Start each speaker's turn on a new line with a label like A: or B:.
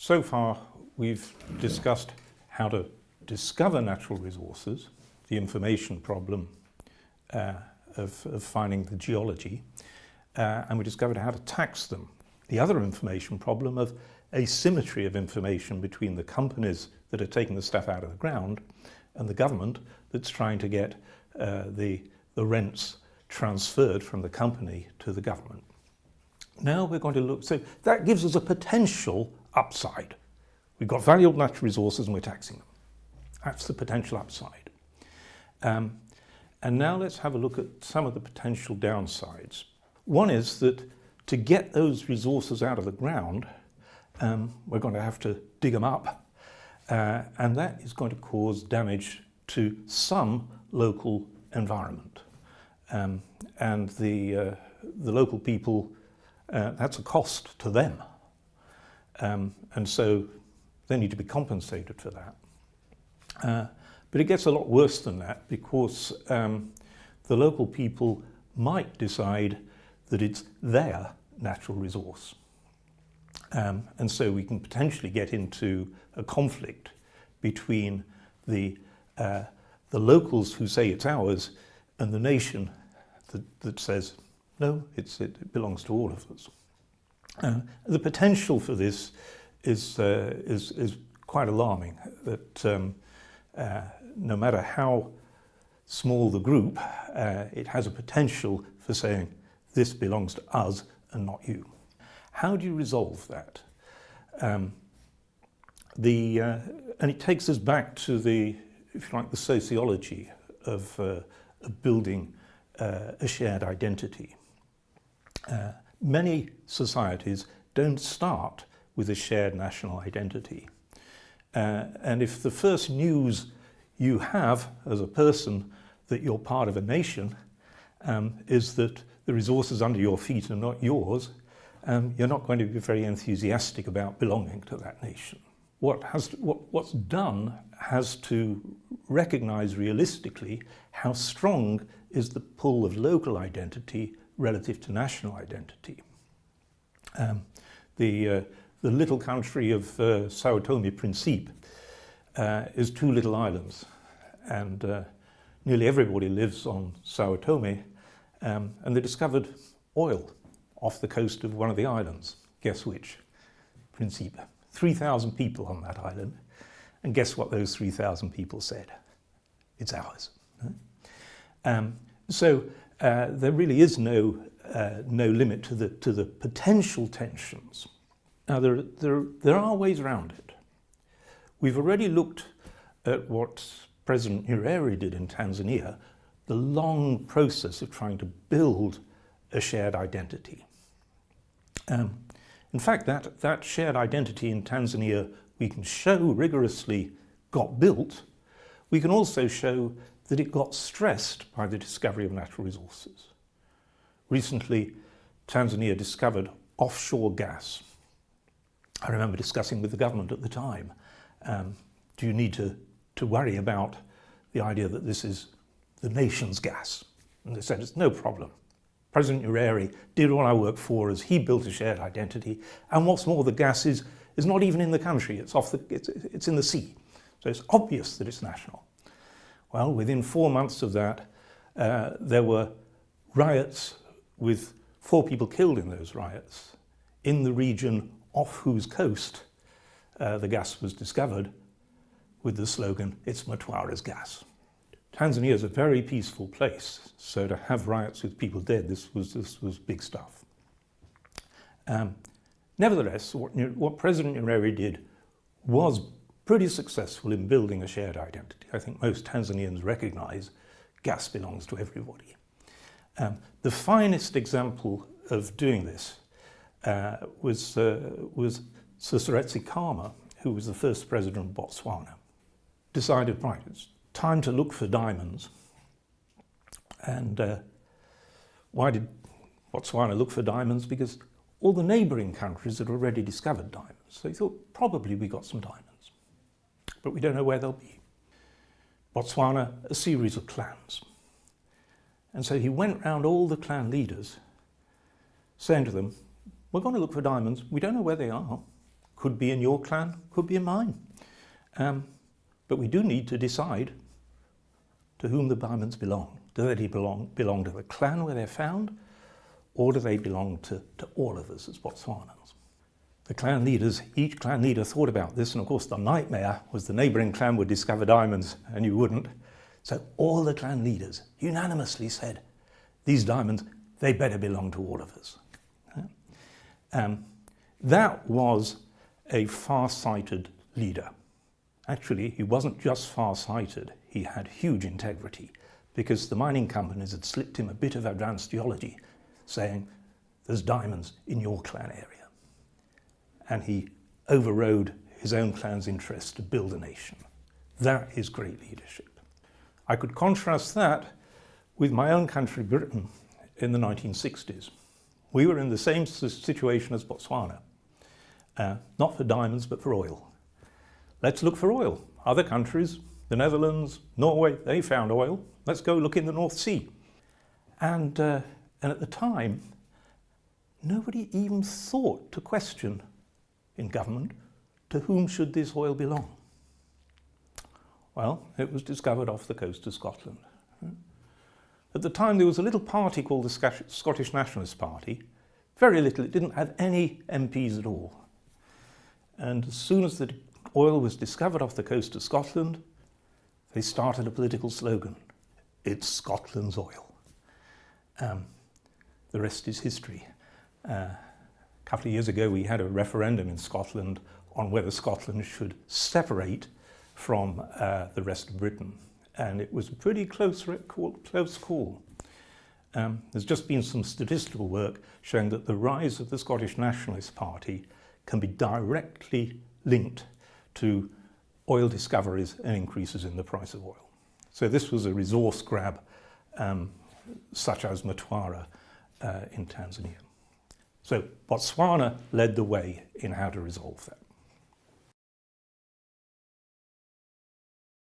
A: So far, we've discussed how to discover natural resources, the information problem of finding the geology, and we discovered how to tax them. The other information problem of asymmetry of information between the companies that are taking the stuff out of the ground and the government that's trying to get the rents transferred from the company to the government. Now we're going to look, so that gives us a potential upside. We've got valuable natural resources and we're taxing them. That's the potential upside. And now let's have a look at some of the potential downsides. One is that to get those resources out of the ground, we're going to have to dig them up, and that is going to cause damage to some local environment. And the local people, that's a cost to them. And so they need to be compensated for that. But it gets a lot worse than that, because the local people might decide that it's their natural resource. And so we can potentially get into a conflict between the locals who say it's ours and the nation that says, no, it belongs to all of us. The potential for this is quite alarming, that no matter how small the group, it has a potential for saying, this belongs to us and not you. How do you resolve that? And it takes us back to the, if you like, the sociology of building a shared identity. Many societies don't start with a shared national identity. And if the first news you have as a person that you're part of a nation is that the resources under your feet are not yours, you're not going to be very enthusiastic about belonging to that nation. What's done has to recognize realistically how strong is the pull of local identity relative to national identity. The little country of Sao Tome and Principe is two little islands, and nearly everybody lives on Sao Tome, and they discovered oil off the coast of one of the islands. Guess which? Principe. 3,000 people on that island, and guess what those 3,000 people said? It's ours. So there really is no limit to the potential tensions. Now there are ways around it. We've already looked at what President Nyerere did in Tanzania, the long process of trying to build a shared identity. In fact, that shared identity in Tanzania, we can show rigorously got built. We can also show that it got stressed by the discovery of natural resources. Recently, Tanzania discovered offshore gas. I remember discussing with the government at the time, do you need to worry about the idea that this is the nation's gas? And they said, it's no problem. President Nyerere did what I work for, as he built a shared identity, and what's more, the gas is not even in the country, it's in the sea. So it's obvious that it's national. Well, within 4 months of that, there were riots with 4 people killed in those riots in the region off whose coast the gas was discovered, with the slogan, it's Mtwara's gas. Tanzania is a very peaceful place, so to have riots with people dead, this was big stuff. Nevertheless, what President Nyerere did was pretty successful in building a shared identity. I think most Tanzanians recognize gas belongs to everybody. The finest example of doing this was Seretse Khama, who was the first president of Botswana. Decided, right, it's time to look for diamonds. And why did Botswana look for diamonds? Because all the neighbouring countries had already discovered diamonds. So he thought, probably we got some diamonds, but we don't know where they'll be. Botswana, a series of clans. And so he went round all the clan leaders, saying to them, we're going to look for diamonds, we don't know where they are, Could be in your clan, could be in mine. But we do need to decide to whom the diamonds belong. Do they belong to the clan where they're found, or do they belong to all of us as Botswanans? The clan leaders, each clan leader thought about this, and of course the nightmare was the neighbouring clan would discover diamonds and you wouldn't. So all the clan leaders unanimously said, these diamonds, they better belong to all of us. That was a far-sighted leader. Actually, he wasn't just far-sighted, he had huge integrity, because the mining companies had slipped him a bit of advanced geology, saying, there's diamonds in your clan area. And he overrode his own clan's interest to build a nation. That is great leadership. I could contrast that with my own country, Britain, in the 1960s. We were in the same situation as Botswana, not for diamonds, but for oil. Let's look for oil. Other countries, the Netherlands, Norway, they found oil. Let's go look in the North Sea. And at the time, nobody even thought to question in government, to whom should this oil belong? Well, it was discovered off the coast of Scotland. At the time, there was a little party called the Scottish Nationalist Party. Very little, it didn't have any MPs at all. And as soon as the oil was discovered off the coast of Scotland, they started a political slogan, it's Scotland's oil. The rest is history. A couple of years ago, we had a referendum in Scotland on whether Scotland should separate from the rest of Britain. And it was a pretty close call. There's just been some statistical work showing that the rise of the Scottish Nationalist Party can be directly linked to oil discoveries and increases in the price of oil. So this was a resource grab, such as Mtwara in Tanzania. So Botswana led the way in how to resolve that.